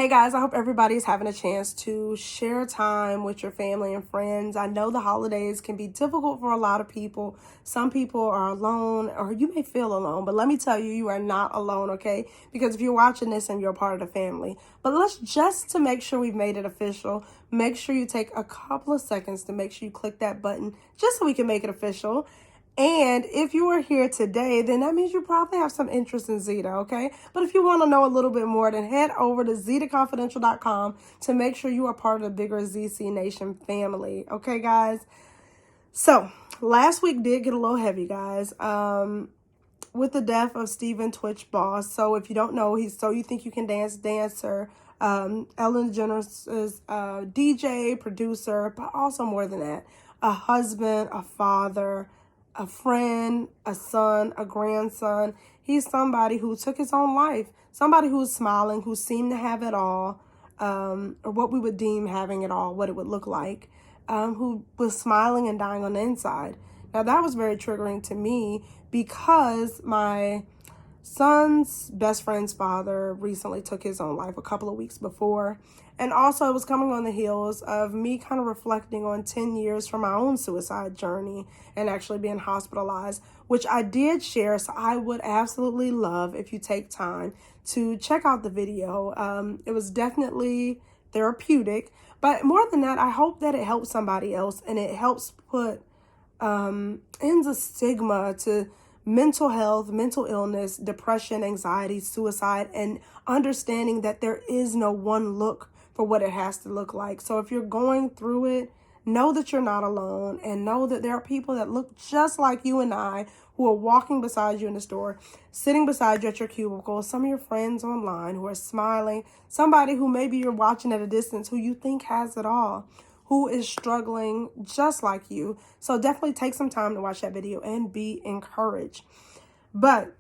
Hey guys, I hope everybody's having a chance to share time with your family and friends. I know the holidays can be difficult for a lot of people. Some people are alone, or you may feel alone, but let me tell you, you are not alone, okay? Because if you're watching this and you're a part of the family. But let's just to make sure we've made it official, make sure you take a couple of seconds to make sure you click that button just so we can make it official. And if you are here today, then that means you probably have some interest in Zeta, okay? But if you want to know a little bit more, then head over to zetaconfidential.com to make sure you are part of the bigger ZC Nation family, okay, guys? So, last week did get a little heavy, guys, with the death of Stephen Twitch Boss. So, if you don't know, he's So You Think You Can Dance dancer, Ellen DeGeneres' DJ, producer, but also more than that, a husband, a father, a friend, a son, a grandson. He's somebody who took his own life, somebody who's smiling, who seemed to have it all, or what we would deem having it all, what it would look like, who was smiling and dying on the inside. Now, that was very triggering to me because my son's best friend's father recently took his own life a couple of weeks before. And also it was coming on the heels of me kind of reflecting on 10 years from my own suicide journey and actually being hospitalized, which I did share. So I would absolutely love if you take time to check out the video. It was definitely therapeutic, but more than that, I hope that it helps somebody else and it helps put ends a stigma to mental health, mental illness, depression, anxiety, suicide, and understanding that there is no one look for what it has to look like. So if you're going through it, know that you're not alone and know that there are people that look just like you and I who are walking beside you in the store, sitting beside you at your cubicle, some of your friends online who are smiling, somebody who maybe you're watching at a distance who you think has it all, who is struggling just like you. So definitely take some time to watch that video and be encouraged. But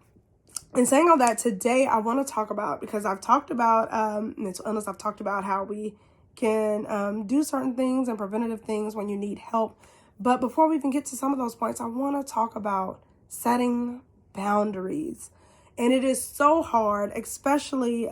in saying all that, today I want to talk about, because I've talked about mental illness, I've talked about how we can do certain things and preventative things when you need help. But before we even get to some of those points, I want to talk about setting boundaries. And it is so hard, especially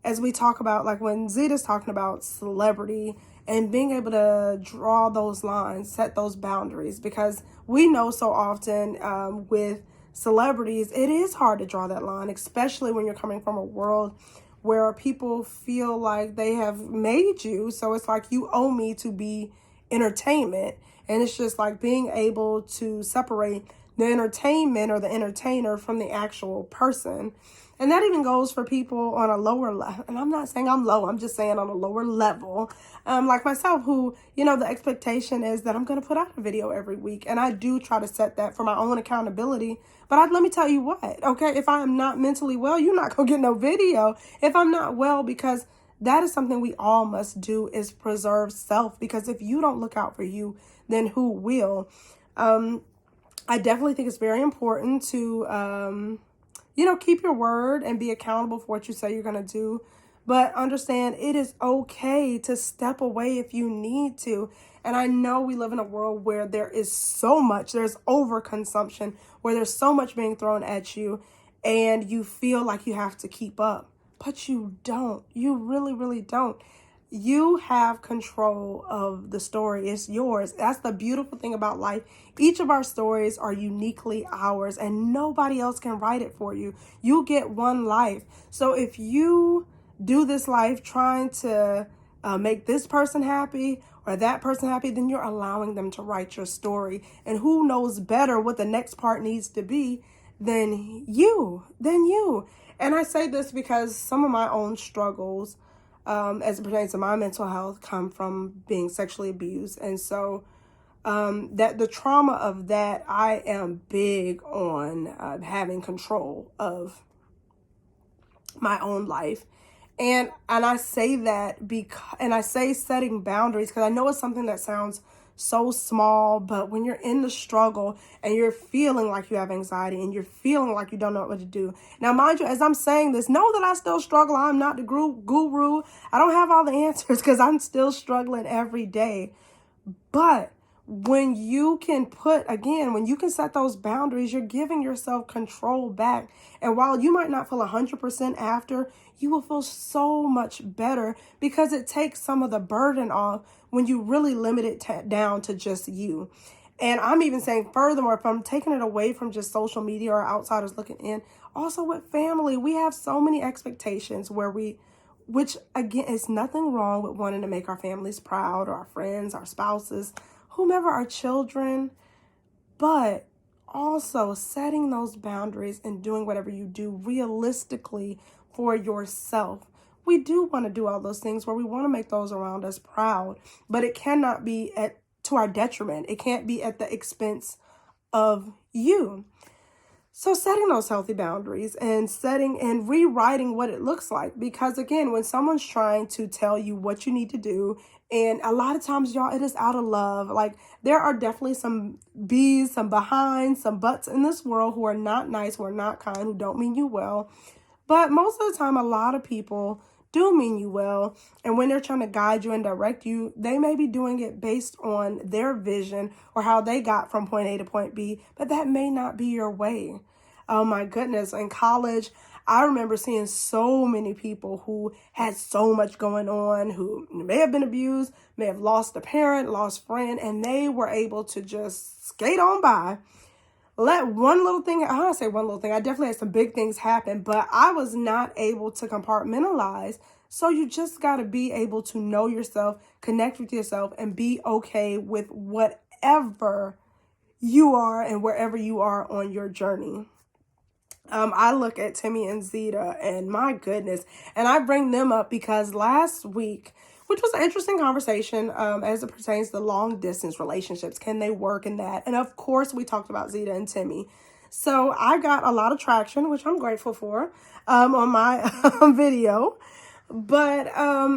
as we talk about, like when Zeta's talking about celebrity and being able to draw those lines, set those boundaries, because we know so often with celebrities, it is hard to draw that line, especially when you're coming from a world where people feel like they have made you. So it's like, you owe me to be entertainment. And it's just like being able to separate the entertainment or the entertainer from the actual person. And that even goes for people on a lower level. And I'm not saying I'm low. I'm just saying on a lower level. Like myself, who, you know, the expectation is that I'm going to put out a video every week. And I do try to set that for my own accountability. But let me tell you what, okay, if I am not mentally well, you're not going to get no video. If I'm not well, because that is something we all must do, is preserve self. Because if you don't look out for you, then who will? I definitely think it's very important to, keep your word and be accountable for what you say you're going to do. But understand it is okay to step away if you need to. And I know we live in a world where there is so much, there's overconsumption, where there's so much being thrown at you and you feel like you have to keep up. But you don't. You really, really don't. You have control of the story. It's yours. That's the beautiful thing about life. Each of our stories are uniquely ours and nobody else can write it for you. You get one life. So if you do this life trying to make this person happy or that person happy, then you're allowing them to write your story. And who knows better what the next part needs to be than you. And I say this because some of my own struggles as it pertains to my mental health come from being sexually abused. And so that the trauma of that, I am big on having control of my own life. And I say that and I say setting boundaries because I know it's something that sounds so small, but when you're in the struggle and you're feeling like you have anxiety and you're feeling like you don't know what to do. Now, mind you, as I'm saying this, know that I still struggle. I'm not the guru. I don't have all the answers because I'm still struggling every day. But when you can when you can set those boundaries, you're giving yourself control back. And while you might not feel 100% after, you will feel so much better because it takes some of the burden off when you really limit it down to just you. And I'm even saying furthermore, if I'm taking it away from just social media or outsiders looking in, also with family, we have so many expectations which again, is nothing wrong with wanting to make our families proud, or our friends, our spouses, whomever, our children, but also setting those boundaries and doing whatever you do realistically for yourself. We do want to do all those things where we want to make those around us proud, but it cannot be to our detriment. It can't be at the expense of you. So setting those healthy boundaries and setting and rewriting what it looks like. Because again, when someone's trying to tell you what you need to do, and a lot of times, y'all, it is out of love. Like, there are definitely some B's, some behinds, some butts in this world who are not nice, who are not kind, who don't mean you well. But most of the time, a lot of people do mean you well. And when they're trying to guide you and direct you, they may be doing it based on their vision or how they got from point A to point B, but that may not be your way. Oh my goodness. In college, I remember seeing so many people who had so much going on, who may have been abused, may have lost a parent, lost a friend, and they were able to just skate on by. Let one little thing, I don't say one little thing, I definitely had some big things happen, but I was not able to compartmentalize. So you just got to be able to know yourself, connect with yourself, and be okay with whatever you are and wherever you are on your journey. I look at Timmy and Zeta, and my goodness, and I bring them up because last week, which was an interesting conversation as it pertains to long distance relationships. Can they work in that? And of course, we talked about Zeta and Timmy. So I got a lot of traction, which I'm grateful for, on my video, but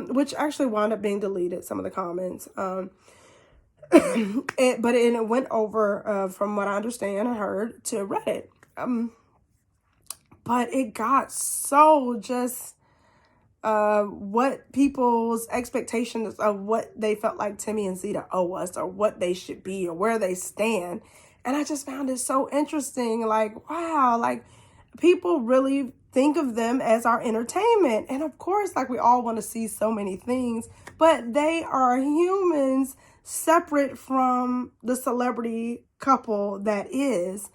which actually wound up being deleted, some of the comments. It went over, from what I understand and heard, to Reddit. But it got so just what people's expectations of what they felt like Timmy and Zeta owe us, or what they should be, or where they stand. And I just found it so interesting. Like, wow, like people really think of them as our entertainment. And of course, like, we all want to see so many things, but they are humans separate from the celebrity couple that is.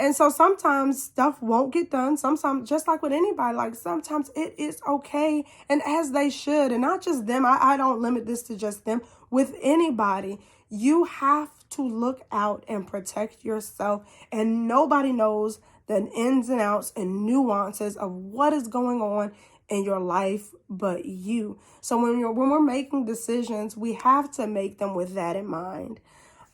And so sometimes stuff won't get done. Sometimes, just like with anybody, like sometimes it is okay, and as they should, and not just them. I don't limit this to just them. With anybody, you have to look out and protect yourself, and nobody knows the ins and outs and nuances of what is going on in your life but you. So when we're making decisions, we have to make them with that in mind.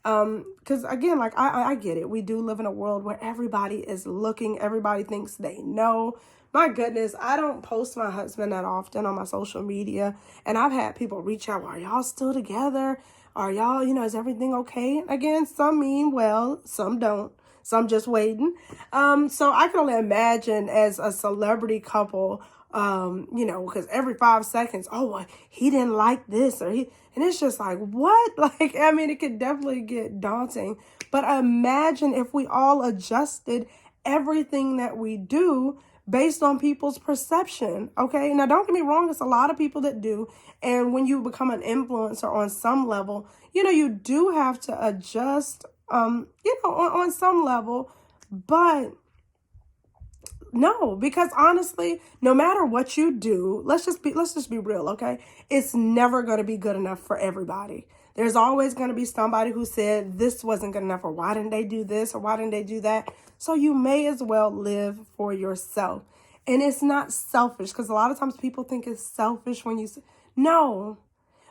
Because again, like I get it. We do live in a world where everybody is looking, everybody thinks they know. My goodness, I don't post my husband that often on my social media. And I've had people reach out, are y'all still together? Are y'all, is everything okay? Again, some mean well, some don't. Some just waiting. So I can only imagine as a celebrity couple, because every 5 seconds, well, he didn't like this, and it's just like, what? Like, I mean, it could definitely get daunting, but imagine if we all adjusted everything that we do based on people's perception. Okay. Now, don't get me wrong. It's a lot of people that do. And when you become an influencer on some level, you do have to adjust, on some level, but no, because honestly, no matter what you do, let's just be real, okay? It's never going to be good enough for everybody. There's always going to be somebody who said this wasn't good enough, or why didn't they do this, or why didn't they do that? So you may as well live for yourself. And it's not selfish, because a lot of times people think it's selfish when you say, no.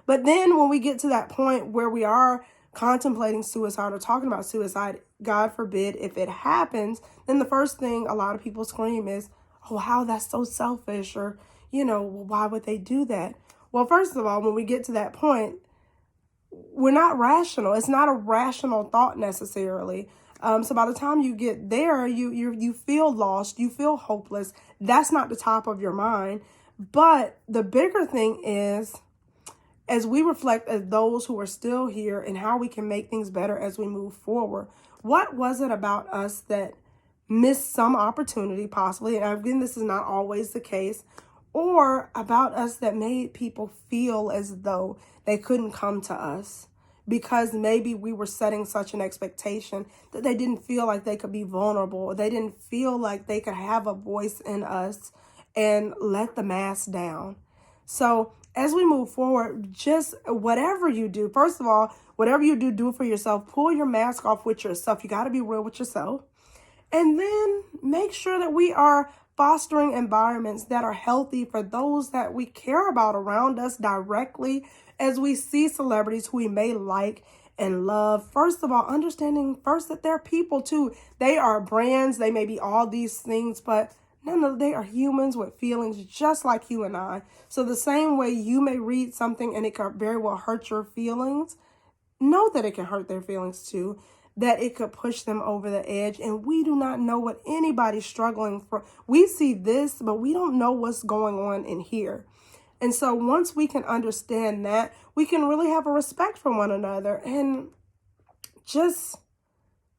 But then when we get to that point where we are contemplating suicide or talking about suicide, God forbid, if it happens, then the first thing a lot of people scream is, oh, how that's so selfish, or, why would they do that? Well, first of all, when we get to that point, we're not rational. It's not a rational thought necessarily. So by the time you get there, you feel lost, you feel hopeless. That's not the top of your mind. But the bigger thing is, as we reflect as those who are still here and how we can make things better as we move forward, what was it about us that missed some opportunity possibly, and again, this is not always the case, or about us that made people feel as though they couldn't come to us because maybe we were setting such an expectation that they didn't feel like they could be vulnerable, or they didn't feel like they could have a voice in us and let the mask down. So as we move forward, just whatever you do, first of all, whatever you do, do it for yourself. Pull your mask off with yourself. You got to be real with yourself. And then make sure that we are fostering environments that are healthy for those that we care about around us directly as we see celebrities who we may like and love. First of all, understanding first that they're people too. They are brands. They may be all these things, but no, they are humans with feelings just like you and I. So the same way you may read something and it could very well hurt your feelings, know that it can hurt their feelings too, that it could push them over the edge. And we do not know what anybody's struggling for. We see this, but we don't know what's going on in here. And so once we can understand that, we can really have a respect for one another and just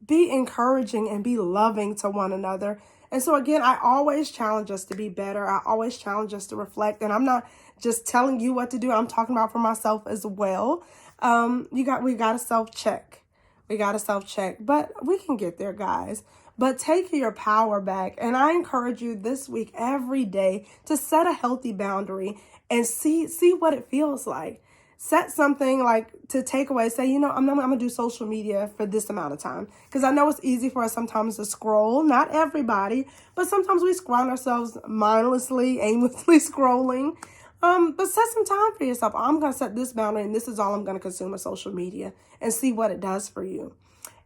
be encouraging and be loving to one another. And so again, I always challenge us to be better. I always challenge us to reflect. And I'm not just telling you what to do. I'm talking about for myself as well. We got to self-check. We got to self-check, but we can get there, guys. But take your power back. And I encourage you this week, every day, to set a healthy boundary and see what it feels like. Set something like to take away, say, I'm going to do social media for this amount of time. Because I know it's easy for us sometimes to scroll. Not everybody, but sometimes we scroll ourselves mindlessly, aimlessly scrolling. But set some time for yourself. I'm going to set this boundary and this is all I'm going to consume of social media and see what it does for you.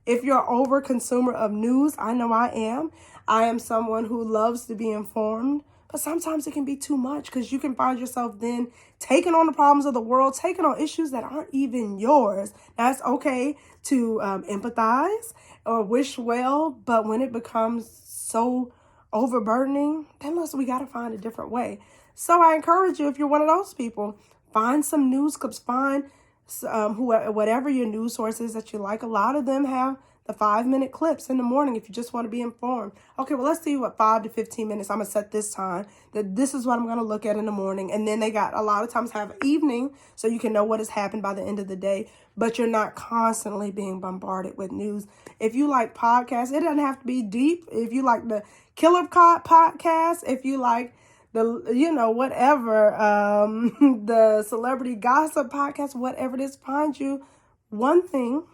If you're an over consumer of news, I know I am. I am someone who loves to be informed, but sometimes it can be too much because you can find yourself then taking on the problems of the world, taking on issues that aren't even yours. That's okay to empathize or wish well, but when it becomes so overburdening, then we got to find a different way. So I encourage you, if you're one of those people, find some news clips, find whatever your news source is that you like. A lot of them have the 5-minute clips in the morning if you just want to be informed. Okay, well, let's see what 5 to 15 minutes. I'm going to set this time that this is what I'm going to look at in the morning. And then they got a lot of times have evening so you can know what has happened by the end of the day, but you're not constantly being bombarded with news. If you like podcasts, it doesn't have to be deep. If you like the killer podcast, if you like the, whatever, the celebrity gossip podcast, whatever it is, find you one thing.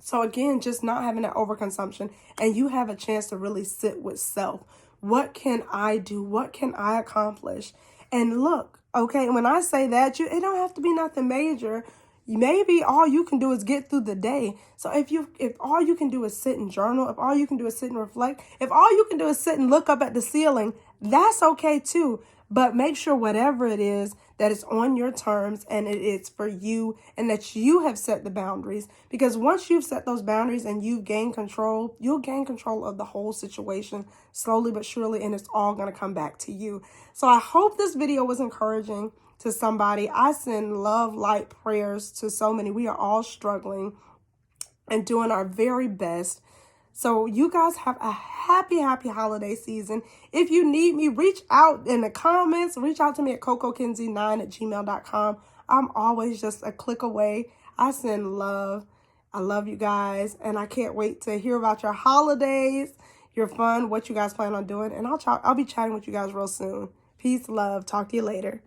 So again, just not having that overconsumption and you have a chance to really sit with self. What can I do? What can I accomplish? And look, okay, when I say that, it don't have to be nothing major. Maybe all you can do is get through the day. So if all you can do is sit and journal, if all you can do is sit and reflect, if all you can do is sit and look up at the ceiling, that's okay too. But make sure whatever it is that it's on your terms and it's for you and that you have set the boundaries. Because once you've set those boundaries and you've gained control, you'll gain control of the whole situation slowly but surely, and it's all going to come back to you. So I hope this video was encouraging to somebody. I send love, light prayers to so many. We are all struggling and doing our very best. So you guys have a happy holiday season. If you need me, reach out in the comments. Reach out to me at cocokinsey9@gmail.com. I'm always just a click away. I send love. I love you guys. And I can't wait to hear about your holidays, your fun, what you guys plan on doing. And I'll be chatting with you guys real soon. Peace, love. Talk to you later.